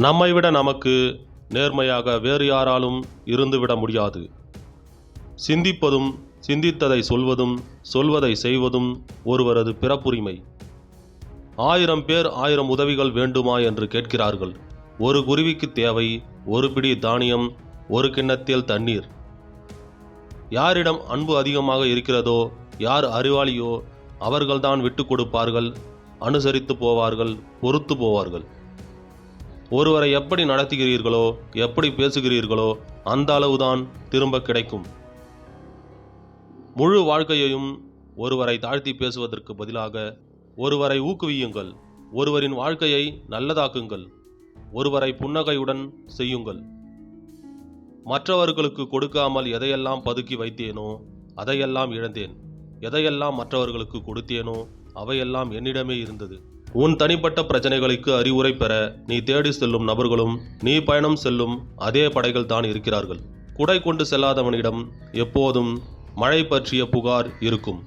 நம்மை விட நமக்கு நேர்மையாக வேறு யாராலும் இருந்துவிட முடியாது. சிந்திப்பதும் சிந்தித்ததை சொல்வதும் சொல்வதை செய்வதும் ஒருவரது பிறப்புரிமை. 1000 பேர் 1000 உதவிகள் வேண்டுமா என்று கேட்கிறார்கள். ஒரு குருவிக்கு தேவை ஒரு பிடி தானியம், ஒரு கிண்ணத்தில் தண்ணீர். யாரிடம் அன்பு அதிகமாக இருக்கிறதோ, யார் அறிவாளியோ அவர்கள்தான் விட்டு கொடுப்பார்கள், அனுசரித்து போவார்கள், பொறுத்து போவார்கள். ஒருவரை எப்படி நடத்துகிறீர்களோ, எப்படி பேசுகிறீர்களோ அந்த அளவுதான் திரும்ப கிடைக்கும். முழு வாழ்க்கையையும் ஒருவரை தாழ்த்தி பேசுவதற்கு பதிலாக ஒருவரை ஊக்குவியுங்கள். ஒருவரின் வாழ்க்கையை நல்லதாக்குங்கள். ஒருவரை புன்னகையுடன் செய்யுங்கள். மற்றவர்களுக்கு கொடுக்காமல் எதையெல்லாம் பதுக்கி வைத்தேனோ அதையெல்லாம் இழந்தேன். எதையெல்லாம் மற்றவர்களுக்கு கொடுத்தேனோ அவையெல்லாம் என்னிடமே இருந்தது. உன் தனிப்பட்ட பிரச்சனைகளுக்கு அறிவுரை பெற நீ தேடி செல்லும் நபர்களும் நீ பயணம் செல்லும் அதே படைகள் தான் இருக்கிறார்கள். குடை கொண்டு செல்லாதவனிடம் எப்போதும் மழை பற்றிய புகார் இருக்கும்.